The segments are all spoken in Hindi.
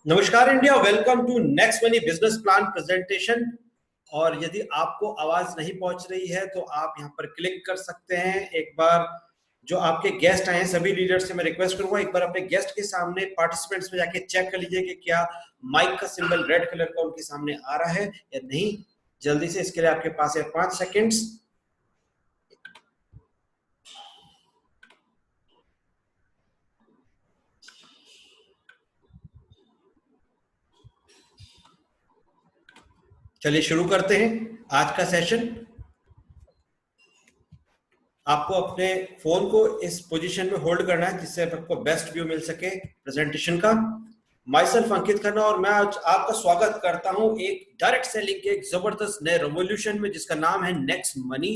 नमस्कार India, welcome to next money business plan presentation. और यदि आपको आवाज नहीं पहुंच रही है तो आप यहां पर क्लिक कर सकते हैं। एक बार जो आपके गेस्ट आए हैं सभी लीडर्स से मैं रिक्वेस्ट करूंगा एक बार अपने गेस्ट के सामने पार्टिसिपेंट्स में जाके चेक कर लीजिए कि क्या माइक का सिंबल रेड कलर का उनके सामने आ रहा है या नहीं। जल्दी से, इसके लिए आपके पास है 5 सेकेंड्स। चलिए शुरू करते हैं आज का सेशन। आपको अपने फोन को इस पोजीशन में होल्ड करना है जिससे आपको बेस्ट व्यू मिल सके प्रेजेंटेशन का। माई सेल्फ अंकित खन्ना और मैं आज आपका स्वागत करता हूं एक डायरेक्ट सेलिंग के एक जबरदस्त नए रेवोल्यूशन में जिसका नाम है नेक्स्ट मनी।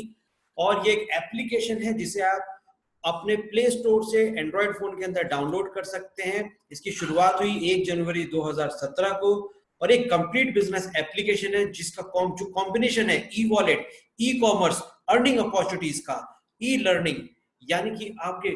और ये एक एप्लीकेशन है जिसे आप अपने प्ले स्टोर से एंड्रॉयड फोन के अंदर डाउनलोड कर सकते हैं। इसकी शुरुआत हुई 1 जनवरी 2017 को और एक कंप्लीट बिजनेस एप्लीकेशन है जिसका जो कॉम्बिनेशन है e wallet, e commerce, earning opportunities का, ई लर्निंग, यानी कि आपके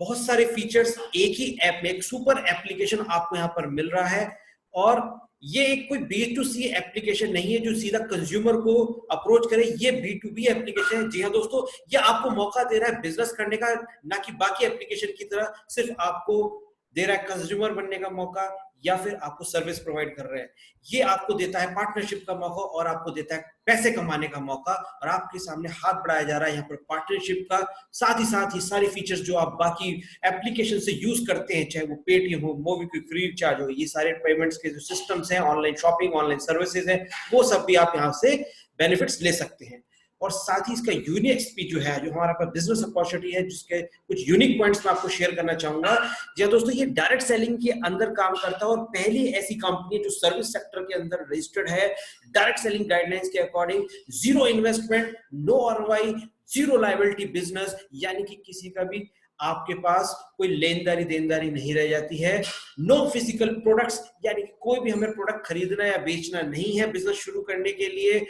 बहुत सारे फीचर्स एक ही ऐप में, एक सुपर एप्लीकेशन आपको यहां पर मिल रहा है। और ये एक कोई B2C एप्लीकेशन नहीं है जो सीधा कंज्यूमर को अप्रोच करे, ये B2B एप्लीकेशन है। जी हाँ दोस्तों, ये आपको मौका दे रहा है बिजनेस करने का, ना कि बाकी एप्लीकेशन की तरह सिर्फ आपको दे रहा है कंज्यूमर बनने का मौका या फिर आपको सर्विस प्रोवाइड कर रहे हैं। ये आपको देता है पार्टनरशिप का मौका और आपको देता है पैसे कमाने का मौका। और आपके सामने हाथ बढ़ाया जा रहा है यहाँ पर पार्टनरशिप का, साथ ही सारी फीचर्स जो आप बाकी एप्लीकेशन से यूज करते हैं, चाहे वो पेटीएम हो, मोबीक्विक, फ्री रिचार्ज हो, ये सारे पेमेंट्स के जो सिस्टम्स हैं, ऑनलाइन शॉपिंग, ऑनलाइन सर्विसेज है, वो सब भी आप यहाँ से बेनिफिट्स ले सकते हैं। और साथ ही इसका यूनिक जो है, जो हमारा पास बिजनेस अपॉर्चुनिटी है, जिसके कुछ यूनिक पॉइंट्स मैं आपको शेयर करना चाहूंगा। जी दोस्तों, ये डायरेक्ट सेलिंग के अंदर काम करता है और पहली ऐसी कंपनी जो सर्विस सेक्टर के अंदर रजिस्टर्ड है डायरेक्ट सेलिंग गाइडलाइंस के according. Zero investment, no ROI, zero liability business, यानी कि किसी का भी आपके पास कोई लेनदारी देनदारी नहीं रह जाती है। नो फिजिकल प्रोडक्ट्स, यानी कि कोई भी हमें प्रोडक्ट खरीदना या बेचना नहीं है बिजनेस शुरू करने के लिए।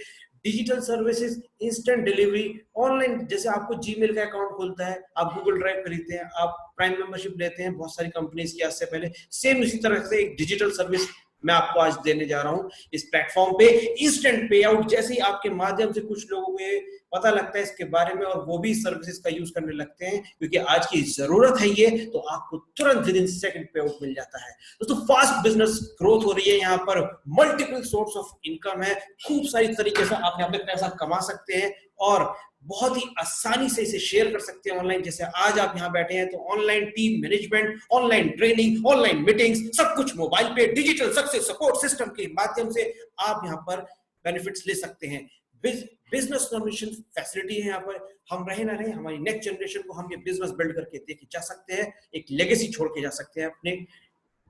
Digital services, instant delivery, online, जैसे आपको जीमेल का अकाउंट खुलता है, आप गूगल ड्राइव खरीदते हैं, आप प्राइम मेंबरशिप लेते हैं बहुत सारी कंपनीज की आज से पहले, सेम इसी तरह से एक डिजिटल सर्विस मैं आपको आज देने जा रहा हूं इस प्लेटफॉर्म पे। इंस्टेंट पे आउट, जैसे ही आपके माध्यम से कुछ लोगों को पता लगता है इसके बारे में और वो भी सर्विसेज का यूज करने लगते हैं क्योंकि आज की जरूरत है ये, तो आपको तुरंत विद इन सेकंड पे आउट मिल जाता है। दोस्तों, फास्ट बिजनेस ग्रोथ हो रही है, यहाँ पर मल्टीपल सोर्स ऑफ इनकम है, खूब सारी तरीके से आप यहाँ पे पैसा कमा सकते हैं और बहुत ही आसानी से इसे शेयर कर सकते हैं ऑनलाइन। जैसे आज आप यहाँ बैठे हैं तो online team management, online training, online meetings, सब कुछ मोबाइल पे डिजिटल सक्सेस सपोर्ट सिस्टम के माध्यम से आप यहाँ पर बेनिफिट्स ले सकते हैं। बिजनेस नॉमिनेशन फैसिलिटी है यहाँ पर। हम रहे ना रहे, हमारी नेक्स्ट जनरेशन को हम ये बिजनेस बिल्ड करके देके जा सकते हैं, एक लेगेसी छोड़ के जा सकते हैं अपने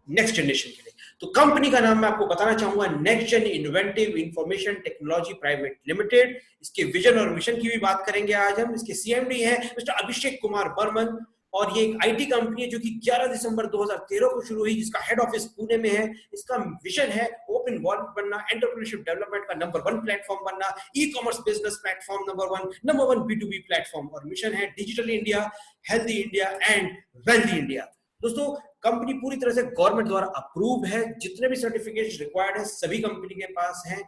नेक्स्ट जनरेशन के लिए। तो कंपनी का नाम मैं आपको बताना चाहूंगा, next gen inventive information technology private limited. इसके विजन और मिशन की भी बात करेंगे आज हम। इसके CMD है मिस्टर अभिषेक कुमार बर्मन और ये एक IT कंपनी है जो कि 11 दिसंबर 2013 को शुरू हुई, जिसका हेड ऑफिस पुणे में है। इसका विजन है ओपन वर्ल्ड बनना, एंटरप्रेन्योरशिप डेवलपमेंट का नंबर 1 प्लेटफॉर्म बनना, e commerce business platform number 1 B2B platform, और मिशन है digital India, healthy India and wealthy India. दोस्तों, कंपनी पूरी तरह से गवर्नमेंट द्वारा अप्रूव है, जितने भी सर्टिफिकेट रिक्वायर्ड है सभी कंपनी के पास हैं।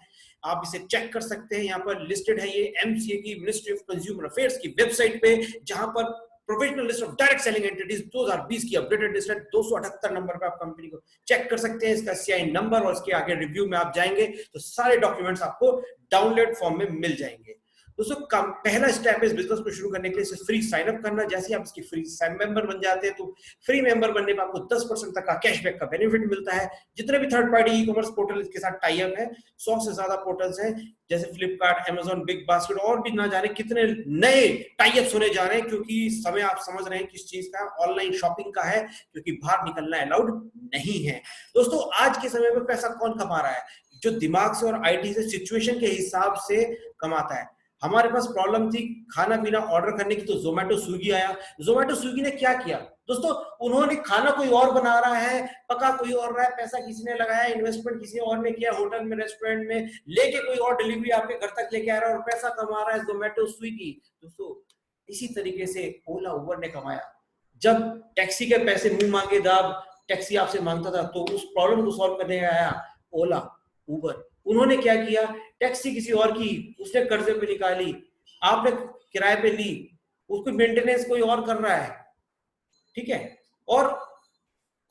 आप इसे चेक कर सकते हैं, यहाँ पर लिस्टेड है ये MCA की, मिनिस्ट्री ऑफ कंज्यूमर अफेयर्स की वेबसाइट पे, जहां पर provisional list of direct selling entities 2020 की अपडेटेड लिस्ट है। 278 नंबर पे आप कंपनी को चेक कर सकते हैं। इसका CI नंबर और इसके आगे रिव्यू में आप जाएंगे तो सारे डॉक्यूमेंट्स आपको डाउनलोड फॉर्म में मिल जाएंगे। दोस्तों, पहला स्टेप है इस बिजनेस को शुरू करने के लिए फ्री साइन अप करना। जैसे ही आप इसकी फ्री मेंबर बन जाते हैं तो फ्री मेंबर बनने पर आपको 10% तक का कैशबैक का बेनिफिट मिलता है। जितने भी third party e commerce portal इसके साथ टाई अप है, 100 से ज्यादा पोर्टल्स हैं, जैसे फ्लिपकार्ट, अमेजॉन, बिग बास्केट और भी ना जाने कितने नए टाई अप्स होने जा रहे हैं, क्योंकि समय आप समझ रहे हैं किस चीज का, ऑनलाइन शॉपिंग का है, क्योंकि बाहर निकलना अलाउड नहीं है। दोस्तों, आज के समय में पैसा कौन कमा रहा है? जो दिमाग से और IT से सिचुएशन के हिसाब से कमाता है। हमारे पास प्रॉब्लम थी खाना पीना ऑर्डर करने की, तो जोमेटो स्विगी आया। जोमेटो स्विगी ने क्या किया दोस्तों? उन्होंने खाना कोई और बना रहा है, पका कोई और रहा है, पैसा किसी ने लगाया, इन्वेस्टमेंट किसी और ने किया, होटल में, रेस्टोरेंट में लेके कोई और डिलीवरी आपके घर तक लेके आ रहा है और पैसा कमा रहा है जोमेटो स्विगी। दोस्तों, इसी तरीके से ओला उबर ने कमाया। जब टैक्सी के पैसे मुंह मांगे दाब टैक्सी आपसे मांगता था, तो उस प्रॉब्लम को सॉल्व करने आया ओला, उबर। उन्होंने क्या किया, टैक्सी किसी और की, उसने कर्जे पे निकाली, आपने किराए पे ली, उसको मेंटेनेंस कोई और कर रहा है, ठीक है, और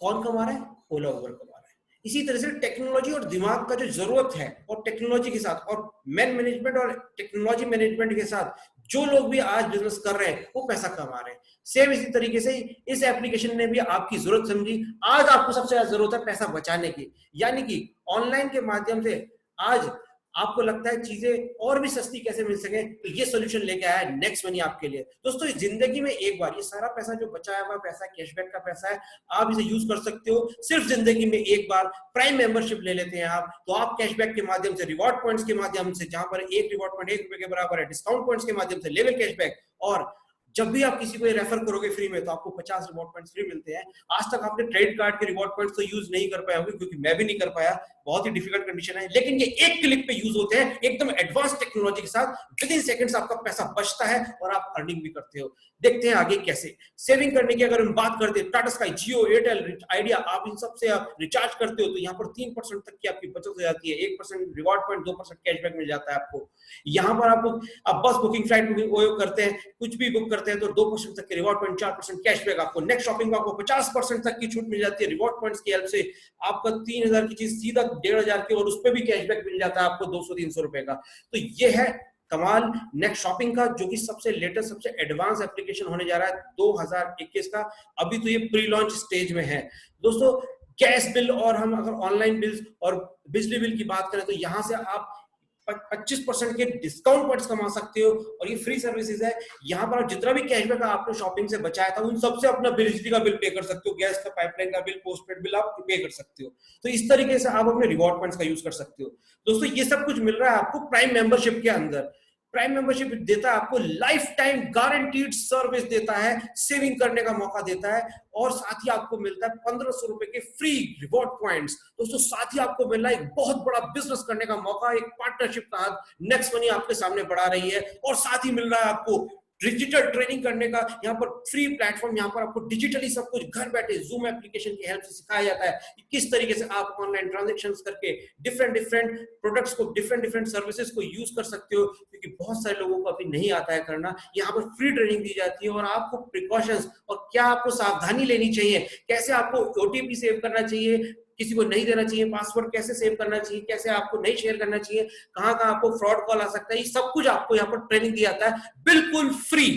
कौन कमा रहा है, ओला उबर कमा रहा है। इसी तरह से टेक्नोलॉजी और दिमाग का जो जरूरत है, और टेक्नोलॉजी के साथ और मैन मैनेजमेंट और टेक्नोलॉजी मैनेजमेंट के साथ जो लोग भी आज बिजनेस कर रहे हैं वो पैसा कमा रहे हैं। सेम इसी तरीके से इस एप्लीकेशन ने भी आपकी जरूरत समझी। आज आपको सबसे ज्यादा जरूरत है पैसा बचाने की, यानी कि ऑनलाइन के माध्यम से आज आपको लगता है चीजें और भी सस्ती कैसे मिल सके, तो ये सोल्यूशन लेके आया है नेक्स्ट मनी आपके लिए। दोस्तों इस जिंदगी में एक बार ये सारा पैसा जो बचाया हुआ पैसा, कैशबैक का पैसा है, आप इसे यूज कर सकते हो सिर्फ जिंदगी में एक बार। प्राइम मेंबरशिप ले लेते हैं आप, तो आप कैशबैक के माध्यम से, रिवॉर्ड पॉइंट्स के माध्यम से, जहां पर एक रिवॉर्ड पॉइंट ₹1 के बराबर है, डिस्काउंट पॉइंट्स के माध्यम से लेवल कैशबैक, और जब भी आप किसी को रेफर करोगे फ्री में तो आपको 50 रिवॉर्ड पॉइंट्स फ्री मिलते हैं। आज तक आपने क्रेडिट कार्ड के रिवॉर्ड पॉइंट्स तो यूज नहीं कर पाए होंगे, क्योंकि मैं भी नहीं कर पाया, बहुत ही डिफिकल्ट कंडीशन है, लेकिन ये एक क्लिक पे यूज होते हैं एकदम एडवांस टेक्नोलॉजी के साथ। विद इन सेकंड्स आपका पैसा बचता है और आप अर्निंग भी करते हो। देखते हैं आगे कैसे सेविंग करने की अगर हम बात करते हैं, टाटा स्काई, जियो, एयरटेल, आइडिया, आप इन सब से आप रिचार्ज करते हो तो यहाँ पर 3% तक की आपकी बचत हो जाती है। 1% रिवॉर्ड पॉइंट, 2% कैशबैक मिल जाता है आपको। यहाँ पर आपको आप बस बुकिंग, फ्लाइट बुकिंग करते हैं, कुछ भी बुक करते हैं तो 2% तक के रिवॉर्ड पॉइंट, 4% कैशबैक आपको। नेक्स्ट शॉपिंग में आपको 50% तक की छूट मिल जाती है रिवॉर्ड पॉइंट्स की हेल्प से। आपका 3000 की चीज सीधा 1500 की, और उस पर भी कैशबैक मिल जाता है आपको 200-300 रुपए का। तो ये है कमाल नेक्स्ट शॉपिंग का, जो कि सबसे लेटेस्ट, सबसे एडवांस एप्लीकेशन होने जा रहा है 2021 का। अभी तो ये प्री लॉन्च स्टेज में है दोस्तों। गैस बिल और हम अगर ऑनलाइन बिल्स और बिजली बिल की बात करें तो यहाँ से आप 25% के डिस्काउंट पॉइंट्स कमा सकते हो, और ये फ्री सर्विसेज है। यहाँ पर आप जितना भी कैशबैक आपने शॉपिंग से बचाया था उन सबसे अपना बिजली का बिल पे कर सकते हो, गैस का, पाइपलाइन का बिल, पोस्टपेड बिल आप पे कर सकते हो। तो इस तरीके से आप अपने रिवॉर्ड पॉइंट्स का यूज कर सकते हो। दोस्तों ये सब कुछ मिल रहा है आपको प्राइम मेंबरशिप के अंदर। प्राइम मेंबरशिप देता है आपको लाइफ टाइम गारंटीड सर्विस देता है, सेविंग करने का मौका देता है, और साथ ही आपको मिलता है 1500 रुपए के फ्री रिवॉर्ड पॉइंट्स। दोस्तों साथ ही आपको मिल रहा है एक बहुत बड़ा बिजनेस करने का मौका, एक पार्टनरशिप का हाथ नेक्स्ट मनी आपके सामने बढ़ा रही है, और साथ ही मिल रहा है आपको डिजिटल ट्रेनिंग करने का यहाँ पर फ्री प्लेटफॉर्म। यहाँ पर आपको डिजिटली सब कुछ घर बैठे जूम एप्लीकेशन की हेल्प से सिखाया जाता है कि किस तरीके से आप ऑनलाइन ट्रांजैक्शंस करके डिफरेंट प्रोडक्ट्स को, डिफरेंट सर्विसेज को यूज कर सकते हो, क्योंकि बहुत सारे लोगों को अभी नहीं आता है करना। यहाँ पर फ्री ट्रेनिंग दी जाती है, और आपको प्रिकॉशंस और क्या आपको सावधानी लेनी चाहिए, कैसे आपको ओटीपी सेव करना चाहिए, किसी को नहीं देना चाहिए, पासवर्ड कैसे सेव करना चाहिए, कैसे आपको नहीं शेयर करना चाहिए, कहां कहां आपको फ्रॉड कॉल आ सकता है, ये सब कुछ आपको यहाँ पर ट्रेनिंग दिया जाता है बिल्कुल फ्री।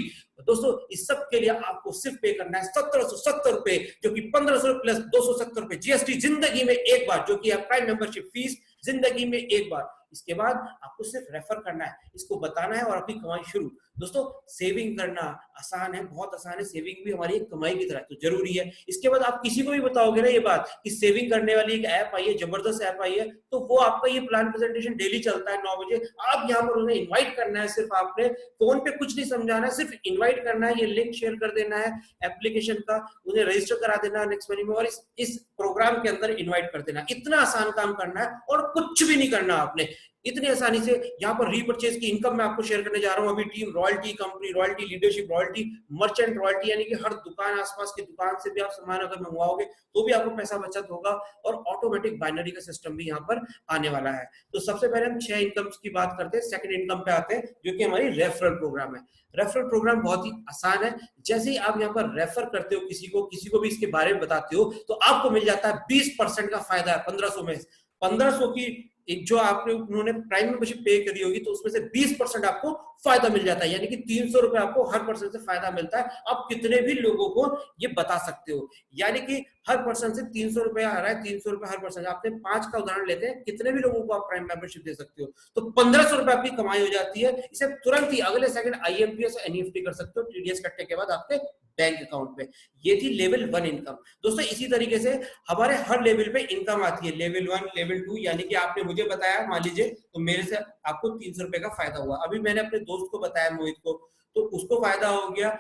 दोस्तों इस सब के लिए आपको सिर्फ पे करना है 1770 रुपए, जो कि 1500 प्लस 270 रुपए जीएसटी, जिंदगी में एक बार, जो कि है प्राइम मेंबरशिप फीस, जिंदगी में एक बार। इसके बाद आपको सिर्फ रेफर करना है, इसको बताना है और अपनी कमाई शुरू। दोस्तों सेविंग करना आसान है, बहुत आसान है, सेविंग भी हमारी एक कमाई की तरह तो जरूरी है। इसके बाद आप किसी को भी बताओगे ना ये बात कि सेविंग करने वाली एक ऐप आई है, जबरदस्त ऐप आई है, तो वो आपका ये प्लान प्रेजेंटेशन डेली चलता है 9 बजे, आप यहाँ पर उन्हें इन्वाइट करना है। सिर्फ आपने फोन पे कुछ नहीं समझाना है, सिर्फ इन्वाइट करना है, ये लिंक शेयर कर देना है एप्लीकेशन का, उन्हें रजिस्टर करा देना है नेक्स्ट मनी में, और इस प्रोग्राम के अंदर इन्वाइट कर देना। इतना आसान काम करना है और कुछ भी नहीं करना आपने, इतनी आसानी से। यहाँ पर रीपर्चेज की इनकम मैं आपको शेयर करने जा रहा हूँ अभी। Team royalty, company royalty, leadership royalty, merchant royalty, यानी कि हर दुकान, आसपास की दुकान से भी आप सामान अगर मंगवाओगे तो भी आपको पैसा बचत होगा, और ऑटोमेटिक बाइनरी का सिस्टम भी यहाँ पर आने वाला है। तो सबसे पहले हम 6 इनकम्स की बात करते हैं, सेकंड इनकम पे आते हैं, जो कि हमारी रेफरल प्रोग्राम है। रेफरल प्रोग्राम बहुत ही आसान है। जैसे ही आप यहाँ पर रेफर करते हो किसी को भी इसके बारे में बताते हो, तो आपको मिल जाता है 20% का फायदा है 1500 में। 1500 की एक जो आपने उन्होंने प्राइम मेंबरशिप पे करी होगी तो उसमें से 20% आपको फायदा मिल जाता है, यानी कि 300 रुपए आपको हर पर्सन से फायदा मिलता है। आप कितने भी लोगों को ये बता सकते हो, यानी कि हर पर्सन से 300 रुपए आ रहा है, 300 रुपए हर पर्सन। आपने 5 का उदाहरण लेते हैं, कितने भी लोगों को आप प्राइम मेंबरशिप दे सकते हो, तो 1500 रुपए आपकी कमाई हो जाती है। इसे तुरंत ही अगले सेकंड आईएमपीएस एनईएफटी कर सकते हो, टीडीएस कटने के बाद आपके बैंक अकाउंट पे। ये थी लेवल 1 इनकम। दोस्तों इसी तरीके से हमारे हर लेवल पे इनकम आती है, लेवल 1, लेवल 2, यानी कि आपने मुझे बताया, मान लीजिए तो मेरे से आपको 300 रुपए का फायदा हुआ। अभी मैंने अपने दोस्त को बताया, मोहित को, तो उसको फायदा हो गया,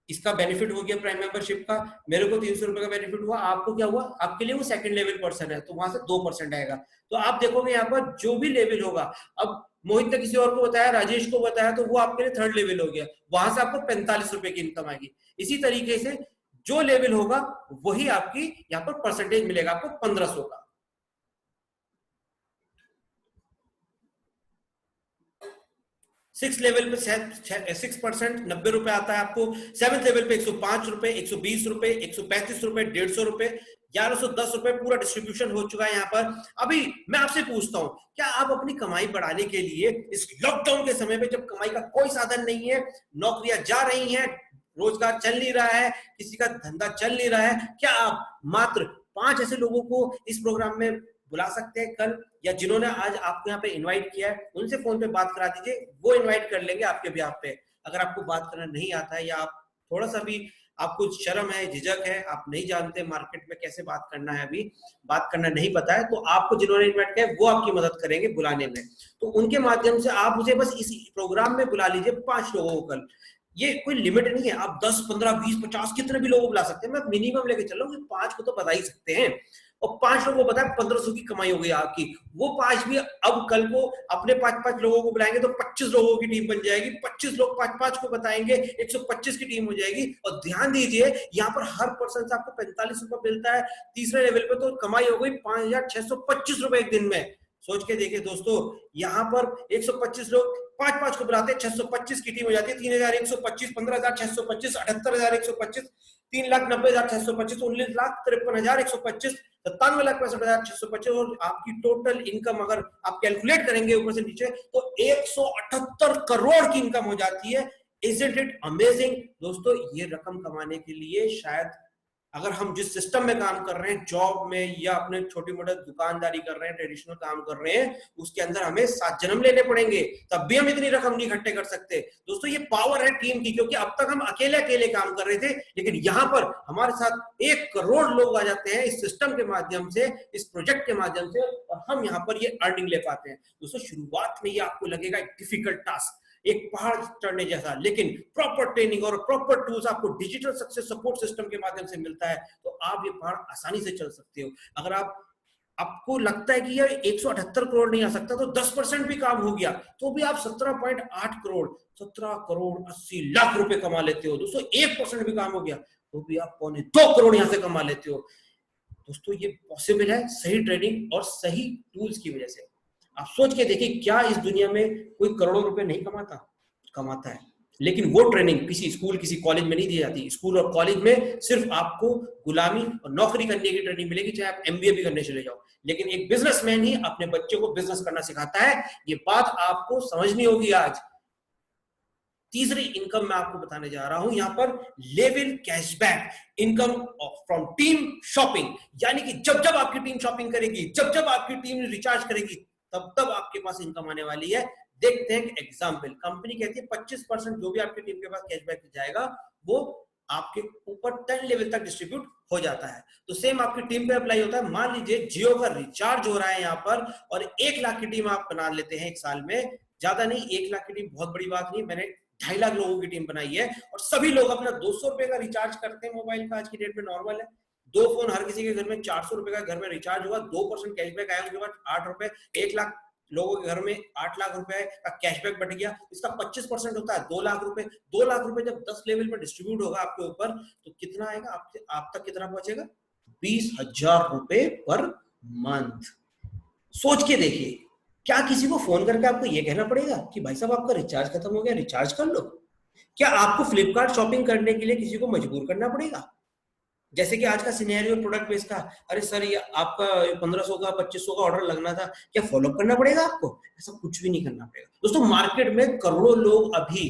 इसका बेनिफिट हो गया प्राइम मेंबरशिप का, मेरे को 300 रुपए का बेनिफिट हुआ। आपको क्या हुआ, आपके लिए वो सेकंड लेवल पर्सन है तो वहां से 2% आएगा। तो आप देखोगे यहाँ पर जो भी लेवल होगा, अब मोहित ने किसी और को बताया, राजेश को बताया, तो वो आपके लिए थर्ड लेवल हो गया, वहां से आपको 45 रुपए की इनकम आएगी। इसी तरीके से जो लेवल होगा वही आपकी यहाँ पर परसेंटेज मिलेगा आपको 1500 का। 6 लेवल पे 6% 90 रुपए आता है आपको। 7th लेवल पे 105 रुपए, 120 रुपए, 135 रुपए, 150 रुपए, 1110 रुपए पूरा डिस्ट्रीब्यूशन हो चुका है यहाँ पर। अभी मैं आपसे पूछता हूं, क्या आप अपनी कमाई बढ़ाने के लिए इस लॉकडाउन के समय पे, जब कमाई का कोई साधन नहीं है, नौकरियां जा रही हैं, रोजगार चल नहीं रहा है, किसी का धंधा चल नहीं रहा है, क्या आप मात्र 5 ऐसे लोगों को इस प्रोग्राम में बुला सकते हैं कल, या जिन्होंने आज आपको यहाँ पे इनवाइट किया है उनसे फोन पे बात करा दीजिए, वो इनवाइट कर लेंगे आपके बिहाफ पे। अगर आपको बात करना नहीं आता है, या आप थोड़ा सा भी आपको शर्म है, झिझक है, आप नहीं जानते मार्केट में कैसे बात करना है, अभी बात करना नहीं पता है, तो आपको जिन्होंने इन्वाइट किया है वो आपकी मदद करेंगे बुलाने में। तो उनके माध्यम से आप मुझे बस इस प्रोग्राम में बुला लीजिए 5 लोगों को कल। ये कोई लिमिट नहीं है, आप 10, 15, 20, 50 कितने भी लोगों बुला सकते हैं। मैं मिनिमम लेके चल रहा हूँ, 5 को तो बता ही सकते हैं, और 5 लोगों को पता है 1500 की कमाई हो गई आपकी। वो 5 भी अब कल को अपने 5-5 लोगों को बुलाएंगे तो 25 लोगों की टीम बन जाएगी। 25 लोग 5-5 को बताएंगे, 125 की टीम हो जाएगी। और ध्यान दीजिए, यहाँ पर हर पर्सन से आपको 45 रुपए मिलता है। तीसरे लेवल पे तो कमाई हो गई 5625 रुपए एक दिन में। सोच के देखिए दोस्तों, यहाँ पर 125 लोग 5-5 को बुलाते हैं, 625 की टीम हो जाती है। 3125, 15625, 78125, 3,90,625, 19,53,125, 97,65,625, और आपकी टोटल इनकम अगर आप कैलकुलेट करेंगे ऊपर से नीचे तो 178 करोड़ की इनकम हो जाती है। Isn't it amazing? दोस्तों, ये रकम कमाने के लिए शायद अगर हम जिस सिस्टम में काम कर रहे हैं, जॉब में या अपने छोटी मोटी दुकानदारी कर रहे हैं, ट्रेडिशनल काम कर रहे हैं, उसके अंदर हमें 7 जन्म लेने पड़ेंगे, तब भी हम इतनी रकम नहीं इकट्ठे कर सकते। दोस्तों, ये पावर है टीम की, क्योंकि अब तक हम अकेले अकेले काम कर रहे थे, लेकिन यहाँ पर हमारे साथ 1 करोड़ लोग आ जाते हैं इस सिस्टम के माध्यम से, इस प्रोजेक्ट के माध्यम से, और हम यहाँ पर ये अर्निंग ले पाते हैं। दोस्तों, शुरुआत में ये आपको लगेगा एक डिफिकल्ट टास्क, एक पहाड़ चढ़ने जैसा, लेकिन प्रॉपर ट्रेनिंग और प्रॉपर टूल्स आपको डिजिटल सक्सेस सपोर्ट सिस्टम के माध्यम से मिलता है, तो आप ये पहाड़ आसानी से चल सकते हो। अगर आपको लगता है कि यार 178 करोड़ नहीं आ सकता, तो 10% भी काम हो गया तो भी आप 17.8 करोड़ 17 करोड़ 80 लाख रुपए कमा लेते हो। दोस्तों, 1% भी काम हो गया तो भी आप 2.25 करोड़ यहां से कमा लेते हो। दोस्तों, ये पॉसिबल है सही ट्रेनिंग और सही टूल्स की वजह से। आप सोच के देखिए, क्या इस दुनिया में कोई करोड़ों रुपए नहीं कमाता है, लेकिन वो ट्रेनिंग किसी स्कूल किसी कॉलेज में नहीं दी जाती। स्कूल और कॉलेज में सिर्फ आपको गुलामी और नौकरी करने की ट्रेनिंग मिलेगी, चाहे आप एमबीए भी करने चले जाओ, लेकिन एक बिजनेसमैन ही अपने बच्चे को बिजनेस करना सिखाता है। ये बात आपको समझनी होगी आज। तीसरी इनकम मैं आपको बताने जा रहा हूं, यहां पर level cashback income from team shopping, यानी कि जब जब आपकी टीम शॉपिंग करेगी, जब जब आपकी टीम रिचार्ज करेगी, तब तब आपके पास इनकम आने वाली है। देखते हैं एग्जाम्पल। कंपनी कहती है 25% जो भी आपकी टीम के पास कैशबैक जाएगा वो आपके ऊपर 10 लेवल तक डिस्ट्रीब्यूट हो जाता है। तो सेम आपकी टीम पे अप्लाई होता है। मान लीजिए जियो का रिचार्ज हो रहा है यहाँ पर, और 1 लाख की टीम आप बना लेते हैं एक साल में, ज्यादा नहीं, 1 लाख की टीम बहुत बड़ी बात नहीं, मैंने 2.5 लाख लोगों की टीम बनाई है, और सभी लोग अपना 200 रुपए का रिचार्ज करते हैं मोबाइल का। आज की डेट में नॉर्मल है, 2 फोन हर किसी के घर में, 400 रुपए का घर में रिचार्ज होगा, 2% कैशबैक आया, उसके बाद 8 रुपए, 1 लाख लोगों के घर में 8 लाख रुपए का कैशबैक बट गया, इसका 25% होता है 2 लाख रुपए। 2 लाख रुपए जब 10 लेवल पर डिस्ट्रीब्यूट होगा आपके ऊपर, तो कितना आएगा आप तक कितना पहुंचेगा? 20,000 रुपए पर मंथ। सोच के देखिए, क्या किसी को फोन करके आपको यह कहना पड़ेगा कि भाई साहब आपका रिचार्ज खत्म हो गया, रिचार्ज कर लो? क्या आपको फ्लिपकार्ट शॉपिंग करने के लिए किसी को मजबूर करना पड़ेगा? जैसे कि आज का सिनेरियो प्रोडक्ट बेस का, अरे सर ये आपका 1500 का 2500 का ऑर्डर लगना था, क्या फॉलो करना पड़ेगा आपको? ऐसा कुछ भी नहीं करना पड़ेगा। दोस्तों, मार्केट में करोड़ों लोग अभी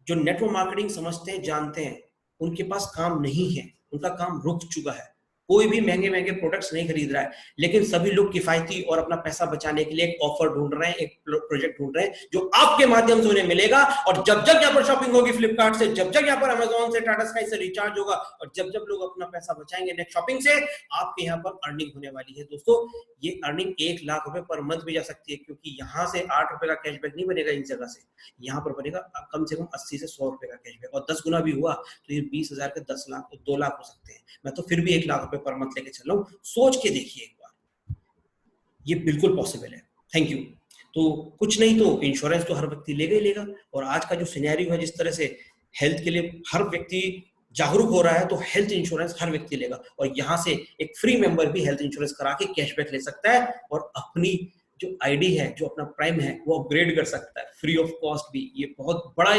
जो नेटवर्क मार्केटिंग समझते हैं, जानते हैं, उनके पास काम नहीं है, उनका काम रुक चुका है। कोई भी महंगे महंगे प्रोडक्ट्स नहीं खरीद रहा है, लेकिन सभी लोग किफायती और अपना पैसा बचाने के लिए एक ऑफर ढूंढ रहे हैं, एक प्रोजेक्ट ढूंढ रहे हैं जो आपके माध्यम से उन्हें मिलेगा। और जब जब यहाँ पर शॉपिंग होगी फ्लिपकार्ट से, जब जब यहाँ पर अमेजोन से, टाटा स्काई से रिचार्ज होगा, और जब जब लोग अपना पैसा बचाएंगे नेट शॉपिंग से, आपके यहाँ पर अर्निंग होने वाली है। दोस्तों, ये अर्निंग 1 लाख रुपए पर मंथ भी जा सकती है, क्योंकि यहाँ से 8 रुपए का कैशबैक नहीं बनेगा इन जगह से, यहाँ पर बनेगा कम से कम 80 से 100 रुपए का कैशबैक, और 10 गुना भी हुआ तो ये 20,000 के 10 लाख 2 लाख हो सकते हैं। मैं तो फिर भी 1 लाख रुपए पर मंथ लेके चल रहा हूं। सोच के देखिए एक बार, ये बिल्कुल पॉसिबल है। Thank you. तो कुछ नहीं तो इंश्योरेंस तो हर व्यक्ति लेगा ही लेगा, और आज का जो सिनेरियो है, जिस तरह से हेल्थ के लिए हर व्यक्ति जागरूक हो रहा है तो हेल्थ इंश्योरेंस हर व्यक्ति लेगा, और यहाँ से एक फ्री मेंबर भी हेल्थ इंश्योरेंस करा के कैशबैक ले सकता है और अपनी जो आईडी है, जो अपना प्राइम है, वो अपग्रेड कर सकता है फ्री ऑफ कॉस्ट भी। ये बहुत बड़ा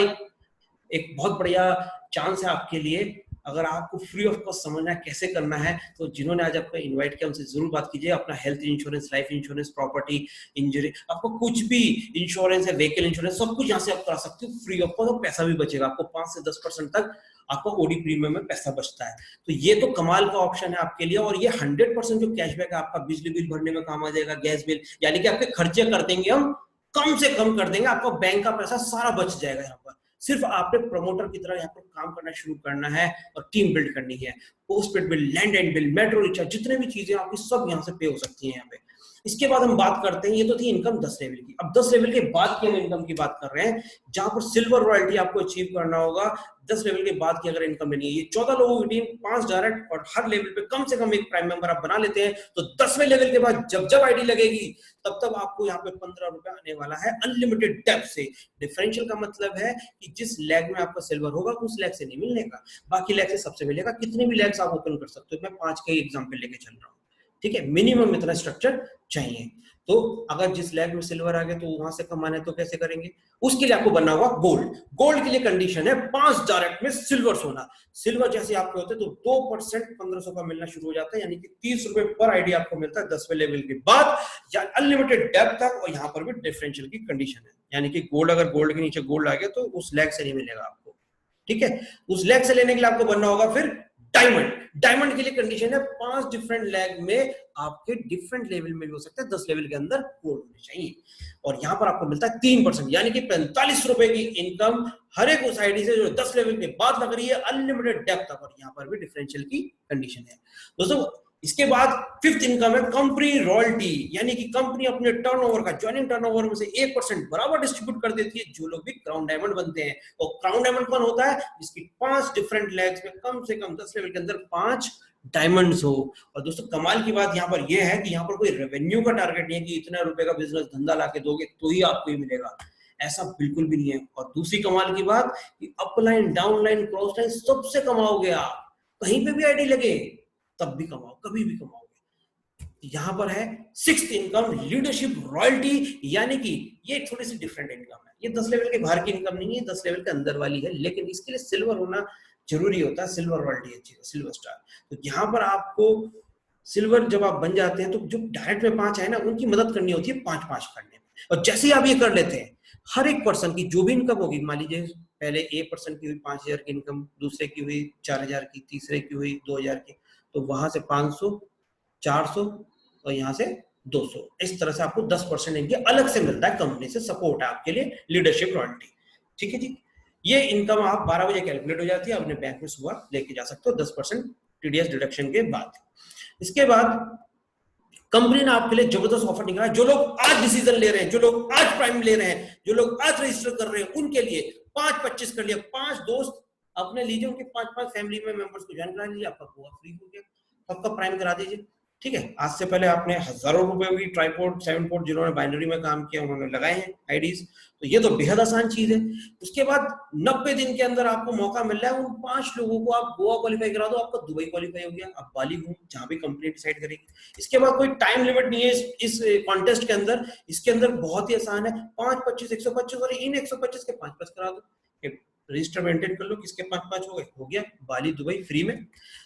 एक बहुत बढ़िया चांस है आपके लिए। अगर आपको फ्री ऑफ कॉस्ट समझना है कैसे करना है, तो जिन्होंने आज आपको इनवाइट किया उनसे जरूर बात कीजिए। अपना health insurance, life insurance, property injury, आपको कुछ भी इंश्योरेंस है, व्हीकल इंश्योरेंस, सब कुछ यहाँ से आप करा सकते हो फ्री ऑफ कॉस्ट, और पैसा भी बचेगा आपको। 5 से 10% तक आपको ओडी प्रीमियम में पैसा बचता है। तो ये तो कमाल का ऑप्शन है आपके लिए। और ये 100% जो कैशबैक है आपका बिजली बिल भरने में काम आ जाएगा, गैस बिल, यानी कि आपके खर्चे कर देंगे हम, कम से कम कर देंगे, आपका बैंक का पैसा सारा बच जाएगा यहाँ पर। सिर्फ आपने प्रमोटर की तरह यहाँ पर काम करना शुरू करना है और टीम बिल्ड करनी है। Postpaid bill, land and bill, metro recharge, जितने भी चीजें आपकी सब यहाँ से पे हो सकती हैं यहाँ पे। इसके बाद हम बात करते हैं, ये तो थी इनकम 10 लेवल की। अब 10 लेवल के बाद की हम इनकम की बात कर रहे हैं, जहां पर सिल्वर रॉयल्टी आपको अचीव करना होगा। 10 लेवल के बाद की अगर इनकम लेनी है, ये 14 लोगों की टीम, 5 डायरेक्ट, और हर लेवल पे कम से कम एक प्राइम मेंबर आप बना लेते हैं, तो 10वें लेवल के बाद जब जब आईडी लगेगी तब तब आपको यहाँ पे 15 रुपए आने वाला है अनलिमिटेड डेप्थ से। डिफरेंशियल का मतलब है कि जिस लैग में आपका सिल्वर होगा उस लैग से नहीं मिलने का, बाकी लैग से सबसे मिलेगा। कितने भी लैग्स आप ओपन कर सकते हो, मैं 5 का एग्जाम्पल लेके चल रहा हूँ, ठीक है। मिनिमम इतना स्ट्रक्चर चाहिए। तो अगर जिस लैग में सिल्वर आ गया तो वहां से कमाना है तो कैसे करेंगे, उसके लिए आपको बनना होगा गोल्ड। गोल्ड के लिए कंडीशन है 5 डायरेक्ट में सिल्वर सोना। सिल्वर जैसे आपके होते तो 2% 1500 का मिलना शुरू हो जाता है, यानी कि 30 रुपए पर आईडी आपको मिलता है 10वें लेवल के बाद, या अनलिमिटेड डेप्थ तक। और यहाँ पर भी डिफरेंशियल की कंडीशन है, यानी कि गोल्ड, अगर गोल्ड के नीचे गोल्ड आ गया तो उस लैग से नहीं मिलेगा आपको, ठीक है। उस लैग से लेने के लिए आपको बनना होगा फिर डायमंड। डायमंड के लिए कंडीशन है 5 डिफरेंट लैग में आपके डिफरेंट लेवल में भी हो सकता है, 10 लेवल के अंदर गोल्ड होने चाहिए। और यहां पर आपको मिलता है 3%, यानी कि 45 रुपए की इनकम हर एक उस आईडी से जो 10 लेवल के बाद लग रही है, अनलिमिटेड डेप्थ तक। और यहां पर भी डिफरेंशियल की कंडीशन है दोस्तों। इसके बाद फिफ्थ इनकम है कंपनी रॉयल्टी, यानी कि कंपनी अपने टर्नओवर का, ज्वाइनिंग टर्नओवर में से 1% बराबर डिस्ट्रीब्यूट कर देती है जो लोग भी क्राउन डायमंड बनते हैं। और क्राउन डायमंड कौन होता है, जिसकी 5 डिफरेंट लैग्स में कम से कम 10 लेवल के अंदर 5 डायमंड्स हो। और दोस्तों कमाल की बात यहाँ पर यह है कि यहाँ पर कोई रेवेन्यू का टारगेट नहीं है कि इतने रुपए का बिजनेस धंधा लाके दोगे तो ही आपको ही मिलेगा, ऐसा बिल्कुल भी नहीं है। और दूसरी कमाल की बात कि अपलाइन, डाउनलाइन, क्रॉस लाइन सबसे कमाओगे आप, कहीं पे भी आईडी लगे तब भी कमाओ, कभी भी कमाओगे। यहां पर है सिक्स्थ इनकम लीडरशिप रॉयल्टी, यानी कि ये थोड़ी सी डिफरेंट इनकम है। ये 10 लेवल के बाहर की इनकम नहीं है, 10 लेवल के अंदर वाली है, लेकिन इसके लिए सिल्वर होना जरूरी होता है। सिल्वर रॉयल्टी अच्छी है, सिल्वर स्टार। तो यहाँ पर आपको सिल्वर जब आप बन जाते हैं तो जो डायरेक्ट में 5 है ना, उनकी मदद करनी होती है 5-5 करने में। और जैसे ही आप ये कर लेते हैं, हर एक पर्सन की जो भी इनकम होगी, मान लीजिए पहले ए पर्सन की हुई 5000 की इनकम, दूसरे की हुई 4000 की, तीसरे की हुई 2000 की, तो वहां से 500, 400 और यहाँ से 200, इस तरह से आपको 10% इनकी अलग से मिलता है, कंपनी से सपोर्ट है आपके लिए, लीडरशिप रॉयल्टी, ठीक है जी। ये इनकम आप 12 बजे कैलकुलेट हो जाती है, अपने बैंक में सुबह लेके जा सकते हो 10% टीडीएस डिडक्शन के बाद। इसके बाद कंपनी ने आपके लिए जबरदस्त ऑफर निकाला। जो लोग आज डिसीजन ले रहे हैं, जो लोग आज प्राइम ले रहे हैं, जो लोग आज रजिस्टर कर रहे हैं, उनके लिए 5-25 कर लिया। 5 दोस्त अपने लीजिए, उनके 5-5 फैमिली में मेंबर्स को ज्वाइन करा लीजिए, आपका गोवा फ्री हो गया, सबका प्राइम करा दीजिए, ठीक है। आज से पहले आपने हजारों रुपए की ट्राइपोर्ट, 7 पोर्ट जिन्होंने बाइनरी में काम किया उन्होंने लगाए हैं आईडीज, तो ये तो बेहद आसान चीज है। उसके बाद 90 दिन के अंदर आपको मौका मिल रहा है, उन 5 लोगों को आप गोवा क्वालिफाई करा दो, आपका दुबई क्वालिफाई हो गया, आप बाली घूम, जहां भी कंपनी डिसाइड करेगी। इसके बाद कोई टाइम लिमिट नहीं है इस कॉन्टेस्ट के अंदर, इसके अंदर बहुत ही आसान है, 5-25, 125 और इन 125 के 5-5 करा दो, रजिस्टर मेंटेन कर लो, किसके 5-5 हो गए, हो गया, बाली दुबई फ्री में।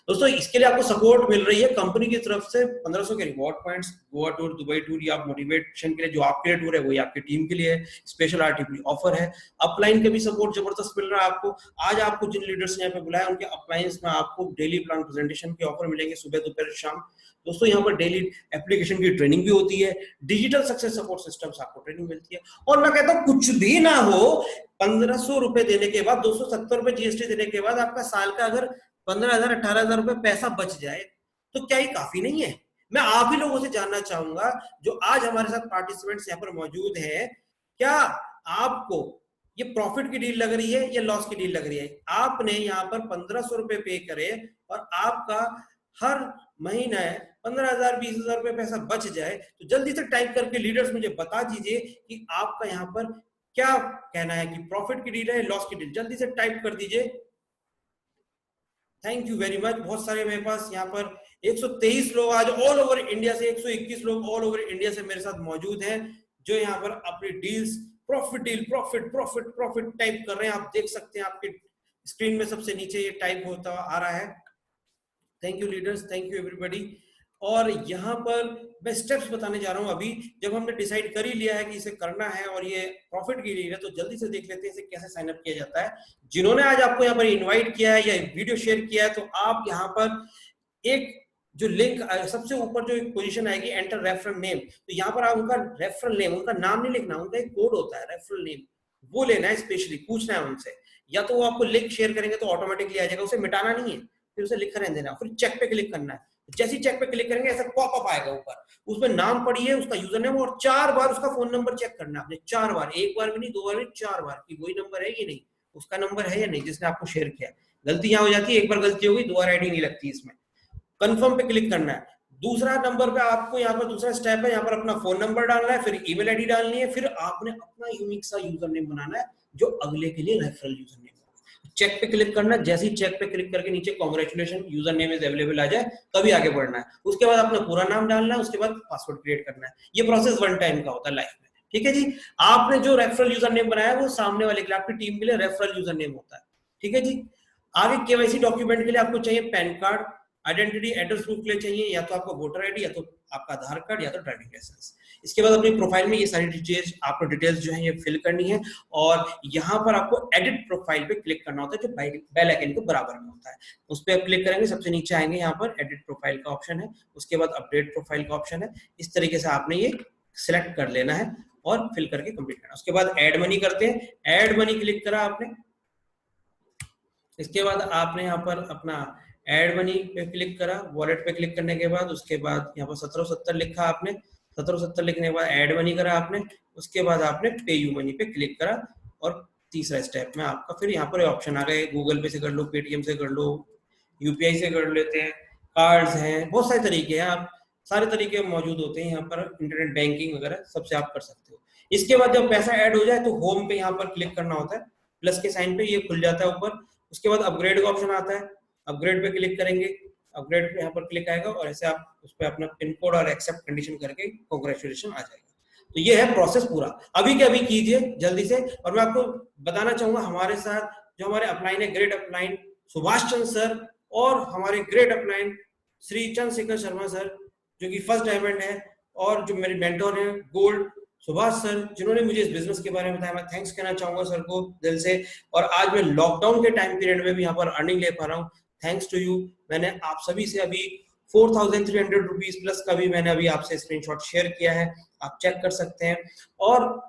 दोस्तों इसके लिए आपको सपोर्ट मिल रही है कंपनी की तरफ से 1500 के reward points, Goa tour, Dubai tour, या मोटिवेशन के लिए जो आपके लिए टूर है वही आपकी टीम के लिए है, स्पेशल आरटीपी ऑफर है। अपलाइन के भी सपोर्ट जबरदस्त मिल रहा है आपको। आज आपको जिन लीडर्स ने यहाँ पे बुलाया उनके अपलाइंस में आपको डेली प्लान प्रेजेंटेशन के ऑफर मिलेंगे, सुबह दोपहर शाम। दोस्तों यहाँ पर डेली एप्लीकेशन की ट्रेनिंग भी होती है, डिजिटल सक्सेस सपोर्ट सिस्टम से आपको ट्रेनिंग मिलती है। और मैं कहता हूँ कुछ भी ना हो, 1500 रुपए देने के बाद, 270 रुपए जीएसटी देने के बाद आपका साल का अगर 15,000 18,000 रुपए पैसा बच जाए तो क्या ये काफी नहीं है। मैं आप ही लोगों से जानना चाहूंगा जो आज हमारे साथ पार्टिसिपेंट्स यहाँ पर मौजूद हैं, क्या आपको ये प्रॉफिट की डील लग रही है या लॉस की डील लग रही है? आपने यहाँ पर 1500 रुपए पे करे और आपका हर महीना 15,000 20,000 रुपए पैसा बच जाए, तो जल्दी से टाइप करके लीडर्स मुझे बता दीजिए कि आपका यहाँ पर क्या कहना है कि प्रॉफिट की डील है, लॉस की डील, जल्दी से टाइप कर दीजिए। Thank you very much. बहुत सारे मेरे पास यहाँ पर 123 लोग आज ऑल ओवर इंडिया से, 121 लोग ऑल ओवर इंडिया से मेरे साथ मौजूद हैं, जो यहाँ पर अपनी deals profit deal profit profit profit type कर रहे हैं। आप देख सकते हैं आपके स्क्रीन में सबसे नीचे ये टाइप होता आ रहा है। Thank you leaders, thank you everybody. और यहाँ पर मैं स्टेप्स बताने जा रहा हूँ। अभी जब हमने डिसाइड कर ही लिया है कि इसे करना है और ये प्रॉफिट की डील है, तो जल्दी से देख लेते हैं इसे कैसे साइन अप किया जाता है। जिन्होंने आज आपको यहाँ पर इनवाइट किया है या वीडियो शेयर किया है, तो आप यहाँ पर एक जो लिंक सबसे ऊपर जो एक पोजीशन आएगी एंटर रेफरल नेम, तो यहाँ पर आप उनका रेफरल नेम, उनका नाम नहीं लिखना, उनका एक कोड होता है रेफरल नेम, वो लेना है, स्पेशली पूछना है उनसे। या तो वो आपको लिंक शेयर करेंगे तो ऑटोमेटिकली आ जाएगा, उसे मिटाना नहीं है, फिर उसे लिख रहने देना, फिर चेक पे क्लिक करना है। जैसे ही चेक पे क्लिक करेंगे ऐसा पॉपअप आएगा ऊपर, उसमें नाम पढ़िए, उसका यूजर नेम, और 4 बार उसका फोन नंबर चेक करना है आपने। 4 बार, एक बार भी नहीं, 2 बार भी, 4 बार कि वही नंबर है कि नहीं, उसका नंबर है या नहीं जिसने आपको शेयर किया। गलती यहाँ हो जाती है, एक बार गलती होगी, 2 बार आईडी नहीं लगती इसमें। कंफर्म पे क्लिक करना है। दूसरा नंबर पे आपको यहाँ पर दूसरा स्टेप है, यहाँ पर अपना फोन नंबर डालना है, फिर ईमेल आईडी डालनी है, फिर आपने अपना यूनिक सा यूजर नेम बनाना है जो अगले के लिए रेफरल यूजर नेम। चेक पे क्लिक करना, जैसे ही चेक पे क्लिक करके नीचे congratulation user name is available आ जाए तभी आगे बढ़ना है। उसके बाद अपना पूरा नाम डालना है, उसके बाद पासवर्ड क्रिएट करना है। ये प्रोसेस 1 टाइम का होता है लाइफ में, ठीक है जी। आपने जो रेफरल यूजर नेम बनाया है वो सामने वाले के लिए, आपकी टीम के लिए रेफरल यूजर नेम होता है, ठीक है जी। आगे केवाईसी डॉक्यूमेंट के लिए आपको चाहिए pan card, identity address proof के लिए चाहिए या तो आपका वोटर आईडी, या तो आपका आधार कार्ड, या तो ड्राइविंग लाइसेंस। इसके बाद अपनी प्रोफाइल में ये सारी डिटेल्स आपको डिटेल्स जो है ये फिल करनी है, और यहाँ पर आपको एडिट प्रोफाइल पे क्लिक करना होता है जो बेल आइकन के बराबर में होता है। उस पर आप क्लिक करेंगे, सबसे नीचे आएंगे, यहाँ पर एडिट प्रोफाइल का ऑप्शन है, उसके बाद अपडेट प्रोफाइल का ऑप्शन है। इस तरीके से आपने ये सिलेक्ट कर लेना है और फिल करके कंप्लीट करना है। उसके बाद ऐड मनी करते हैं, ऐड मनी क्लिक करा आपने। इसके बाद आपने यहाँ पर अपना ऐड मनी पे क्लिक करा, वॉलेट पे क्लिक करने के बाद उसके बाद यहाँ पर 1770 लिखा आपने, 1770 लिखने के बाद ऐड मनी करा आपने, उसके बाद आपने पे यू मनी पे क्लिक करा, और तीसरा स्टेप में आपका फिर यहाँ पर ऑप्शन आ गए, गूगल पे से कर लो, पेटीएम से कर लो, यूपीआई से कर लेते हैं, कार्ड्स हैं, बहुत सारे तरीके हैं, आप सारे तरीके मौजूद होते हैं यहाँ पर, इंटरनेट बैंकिंग वगैरह सबसे आप कर सकते हो। इसके बाद जब पैसा ऐड हो जाए तो होम पे यहाँ पर क्लिक करना होता है, प्लस के साइन पे, ये खुल जाता है ऊपर। उसके बाद अपग्रेड का ऑप्शन आता है, अपग्रेड पे क्लिक करेंगे, अपग्रेड पे यहाँ पर क्लिक आएगा, और ऐसे आप उस पर अपना पिन कोड और एक्सेप्ट कंडीशन करके कांग्रेचुलेशन आ जाएगा। तो ये है प्रोसेस पूरा, अभी के अभी कीजिए जल्दी से। और मैं आपको बताना चाहूंगा हमारे साथ जो हमारे अपलाइन है, great upline Subhash Chandra sir, और हमारे great upline Shri Chandrashekhar Sharma sir जो कि फर्स्ट डायमंड है, और जो मेरे मेंटोर हैं गोल्ड सुभाष सर, जिन्होंने मुझे इस बिजनेस के बारे में बताया। मैं थैंक्स कहना चाहूंगा सर को दिल से। और आज मैं लॉकडाउन के टाइम पीरियड में भी यहाँ पर अर्निंग ले पा रहा हूँ, थैंक्स टू यू। मैंने आप सभी से अभी 4300 रुपीज प्लस का भी मैंने अभी आपसे स्क्रीनशॉट शेयर किया है, आप चेक कर सकते हैं। और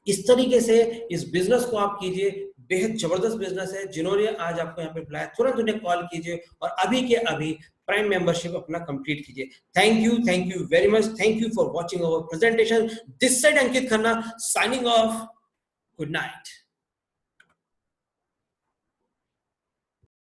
इस तरीके से इस बिजनेस को आप कीजिए, बेहद जबरदस्त बिजनेस है। जिन्होंने आज आपको यहाँ पे बुलाया, तुरंत उन्हें कॉल कीजिए और अभी के अभी प्राइम मेंबरशिप अपना कंप्लीट कीजिए। Thank you very much, thank you for watching our presentation. This side Ankit Khanna signing off, good night.